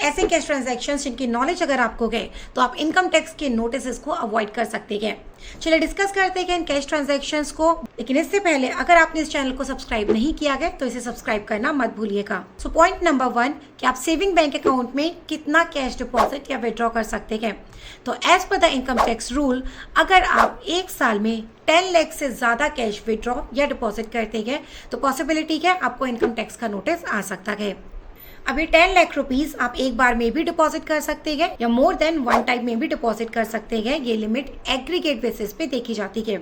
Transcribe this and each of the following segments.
ऐसे cash transaction जिनकी knowledge अगर आपको है तो आप इनकम टैक्स के नोटिस को अवॉइड कर सकते हैं। चलिए डिस्कस करते हैं इन कैश ट्रांजैक्शंस को, लेकिन इससे पहले अगर आपने इस चैनल को सब्सक्राइब नहीं किया है तो इसे सब्सक्राइब करना मत भूलिएगा। सो पॉइंट नंबर 1 कि आप सेविंग बैंक अकाउंट में कितना कैश डिपॉजिट या विड्रॉ कर सकते हैं। तो एज पर द इनकम टैक्स रूल, अगर आप एक साल में 10 लाख से ज्यादा कैश विड्रॉ या डिपॉजिट करते हैं तो पॉसिबिलिटी है आपको इनकम टैक्स का नोटिस आ सकता है। अभी 10 लाख रुपीस आप एक बार में भी डिपॉजिट कर सकते हैं या मोर देन वन टाइम में भी डिपॉजिट कर सकते हैं। ये लिमिट एग्रीगेट बेसिस पे देखी जाती है।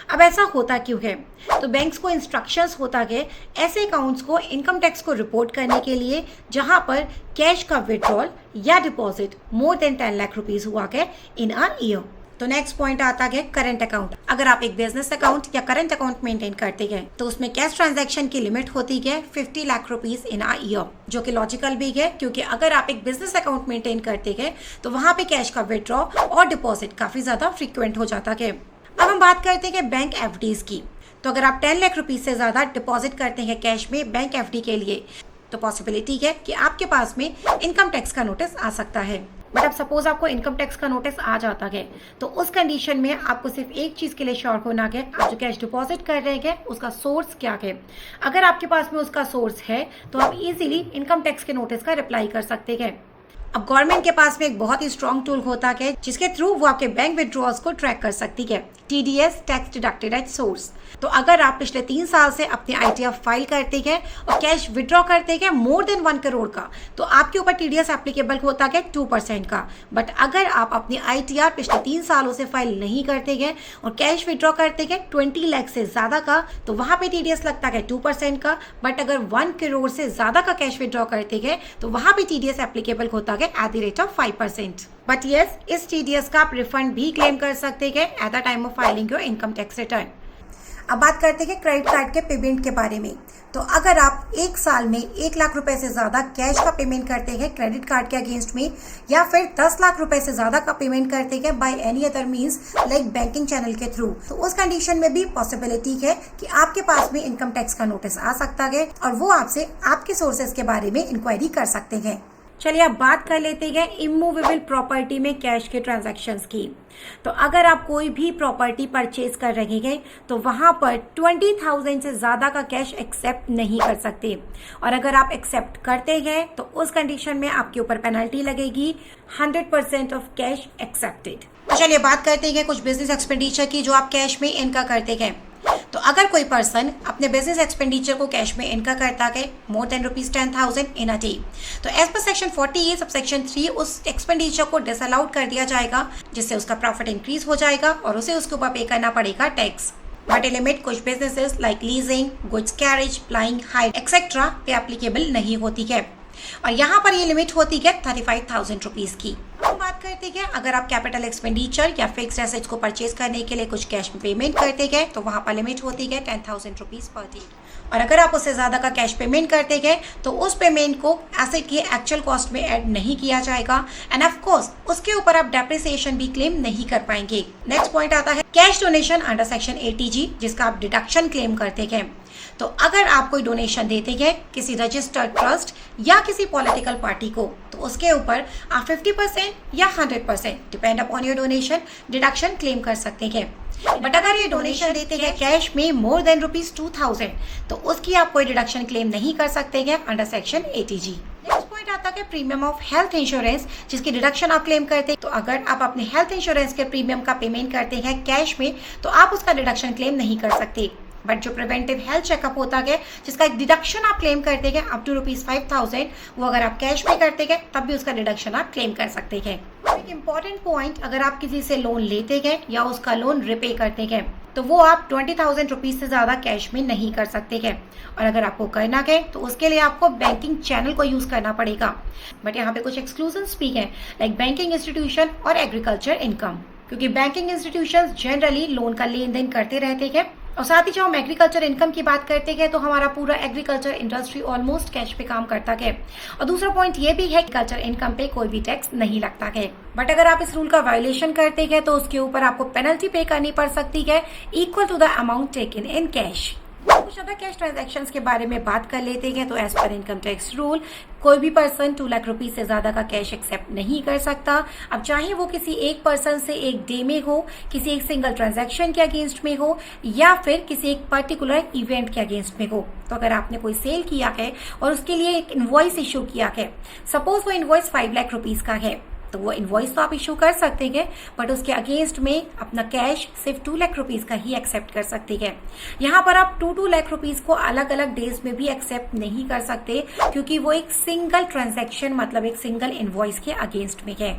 अब ऐसा होता क्यों है? तो बैंक्स को इंस्ट्रक्शंस होता है ऐसे अकाउंट्स को इनकम टैक्स को रिपोर्ट करने के लिए जहां पर कैश का विड्रॉल या deposit more than 10 lakh rupees हुआ है इन अ ईयर। तो नेक्स्ट पॉइंट आता है करंट अकाउंट। अगर आप एक बिजनेस अकाउंट या करंट अकाउंट मेंटेन करते हैं तो उसमें कैश ट्रांजैक्शन की लिमिट होती है 50 lakh rupees in a year, जो कि लॉजिकल भी है क्योंकि अगर आप एक बिजनेस अकाउंट मेंटेन करते हैं तो वहां पे कैश का विड्रॉ और डिपॉजिट काफी ज्यादा फ्रीक्वेंट हो जाता है। अब हम बात करते हैं बैंक एफडीज की। तो अगर आप 10 लाख रुपीस से ज्यादा डिपॉजिट करते हैं कैश में बैंक एफडी के लिए तो पॉसिबिलिटी है कि आपके पास में इनकम टैक्स का नोटिस आ सकता है। बट अब सपोज आपको इनकम टैक्स का नोटिस आ जाता है तो उस कंडीशन में आपको सिर्फ एक चीज के लिए श्योर होना है, आप जो कैश डिपॉजिट कर रहे हैं उसका सोर्स क्या है। अगर आपके पास में उसका सोर्स है तो आप इजीली इनकम टैक्स के नोटिस का रिप्लाई कर सकते हैं। अब गवर्नमेंट के पास में एक बहुत ही स्ट्रॉन्ग टूल होता है जिसके थ्रू वो आपके बैंक विड्रॉल्स को ट्रैक कर सकती है, TDS tax deducted at source. तो अगर आप पिछले 3 साल से अपने ITR फाइल करते हैं और कैश विड्रॉ करते हैं मोर देन 1 करोड़ का तो आपके ऊपर TDS एप्लीकेबल होता है 2% का। बट अगर आप अपनी ITR पिछले 3 सालों से फाइल नहीं करते हैं और कैश विड्रॉ करते हैं 20 लाख से ज्यादा का तो वहां पे TDS लगता है 2% का। बट अगर 1 करोड़ से ज्यादा का कैश विड्रॉ करते हैं तो वहां पे TDS एप्लीकेबल होता है at the rate of 5%। But yes, इस TDS का आप रिफंड भी क्लेम कर सकते हैं at the time of filing your income tax return. अब बात करते हैं क्रेडिट कार्ड के पेमेंट के बारे में। तो अगर आप एक साल में 1 लाख रुपए से ज्यादा कैश का पेमेंट करते हैं क्रेडिट कार्ड के अगेंस्ट में या फिर 10 लाख रुपए से ज्यादा का पेमेंट करते हैं by any other means like banking channel के थ्रू, तो उस कंडीशन में भी पॉसिबिलिटी है कि आपके पास में इनकम टैक्स का नोटिस आ सकता है और वो आपसे आपके सोर्सेज के बारे में इंक्वायरी कर सकते हैं। चलिए अब बात कर लेते हैं इमूवेबल प्रॉपर्टी में कैश के ट्रांजैक्शंस की। तो अगर आप कोई भी प्रॉपर्टी परचेज कर रहे हैं तो वहां पर 20,000 से ज्यादा का कैश एक्सेप्ट नहीं कर सकते और अगर आप एक्सेप्ट करते हैं तो उस कंडीशन में आपके ऊपर पेनल्टी लगेगी 100% ऑफ कैश एक्सेप्टेड। तो चलिए बात करते हैं कुछ बिजनेस एक्सपेंडिचर की जो आप कैश में इनका करते हैं। तो अगर कोई पर्सन अपने बिजनेस एक्सपेंडिचर को कैश में इनका करता है more than ₹10,000 in a day तो as per section 40A sub section 3 उस एक्सपेंडिचर को डिसअलाउड कर दिया जाएगा, जिससे उसका प्रॉफिट इंक्रीज हो जाएगा और उसे उसके ऊपर पे करना पड़ेगा टैक्स। बट ये लिमिट कुछ businesses like leasing, goods carriage, flying, height etcetera पे एप्लीकेबल नहीं होती है और यहाँ पर ये लिमिट होती है 35,000 रुपीज की। हम बात करते हैं अगर आप कैपिटल एक्सपेंडिचर या फिक्स्ड एसेट्स को परचेज करने के लिए कुछ कैश में पेमेंट करते हैं तो वहां पर लिमिट होती है 10,000 रुपीज पर डे और अगर आप उससे ज्यादा का कैश पेमेंट करते हैं तो उस पेमेंट को एसेट की एक्चुअल कॉस्ट में ऐड नहीं किया जाएगा एंड ऑफ कोर्स उसके ऊपर आप डेप्रिसिएशन भी क्लेम नहीं कर पाएंगे। नेक्स्ट पॉइंट आता है cash donation under section 80G जिसका आप डिडक्शन क्लेम करते हैं। तो अगर आप कोई डोनेशन देते हैं किसी रजिस्टर्ड ट्रस्ट या किसी पॉलिटिकल पार्टी को तो उसके ऊपर आप 50% या 100% depend upon your donation deduction claim कर सकते हैं। बट अगर ये डोनेशन देते हैं कैश में मोर देन ₹2,000 तो उसकी आप कोई डिडक्शन क्लेम नहीं कर सकते हैं under section 80G। Next point आता है प्रीमियम ऑफ हेल्थ इंश्योरेंस जिसकी डिडक्शन आप क्लेम करते हैं। तो अगर आप अपने हेल्थ इंश्योरेंस के प्रीमियम का पेमेंट करते हैं कैश में तो आप उसका डिडक्शन क्लेम नहीं कर सकते। बट जो प्रिवेंटिव हेल्थ चेकअप होता है जिसका एक डिडक्शन आप क्लेम करते हैं अप टू ₹5,000 वो अगर आप कैश पे करते हैं तब भी उसका डिडक्शन आप क्लेम कर सकते हैं। एक इम्पॉर्टेंट पॉइंट, अगर आप किसी से लोन लेते हैं या उसका लोन रिपे करते हैं तो वो आप 20,000 रुपीज से ज्यादा कैश में नहीं कर सकते हैं और अगर आपको करना है तो उसके लिए आपको बैंकिंग चैनल को यूज करना पड़ेगा। बट यहाँ पे कुछ एक्सक्लूजन्स भी हैं लाइक बैंकिंग इंस्टीट्यूशन और एग्रीकल्चर इनकम, क्योंकि बैंकिंग इंस्टीट्यूशन जनरली लोन का लेन देन करते रहते हैं और साथ ही जब हम एग्रीकल्चर इनकम की बात करते हैं तो हमारा पूरा एग्रीकल्चर इंडस्ट्री ऑलमोस्ट कैश पे काम करता है। और दूसरा पॉइंट ये भी है कि कल्चर इनकम पे कोई भी टैक्स नहीं लगता है। बट अगर आप इस रूल का वायोलेशन करते हैं तो उसके ऊपर आपको पेनल्टी पे करनी पड़ सकती है equal to the amount taken in cash. कुछ ज्यादा कैश ट्रांजैक्शन के बारे में बात कर लेते हैं। तो एज पर इनकम टैक्स रूल कोई भी पर्सन 2 लाख रुपीज से ज्यादा का कैश एक्सेप्ट नहीं कर सकता। अब चाहे वो किसी एक पर्सन से एक डे में हो, किसी एक सिंगल ट्रांजैक्शन के अगेंस्ट में हो, या फिर किसी एक पर्टिकुलर इवेंट के अगेंस्ट में हो। तो अगर आपने कोई सेल किया है और उसके लिए एक इनवॉइस इशू किया है, सपोज वो इनवॉइस 5 लाख रुपीज का है, तो वो इनवॉइस तो आप इशू कर सकते हैं, बट उसके अगेंस्ट में अपना कैश सिर्फ 2 लाख रुपीज का ही एक्सेप्ट कर सकते हैं। यहाँ पर आप 2 लाख रुपीज को अलग अलग डेज में भी एक्सेप्ट नहीं कर सकते, क्योंकि वो एक सिंगल ट्रांजैक्शन मतलब एक सिंगल इनवॉइस के अगेंस्ट में है।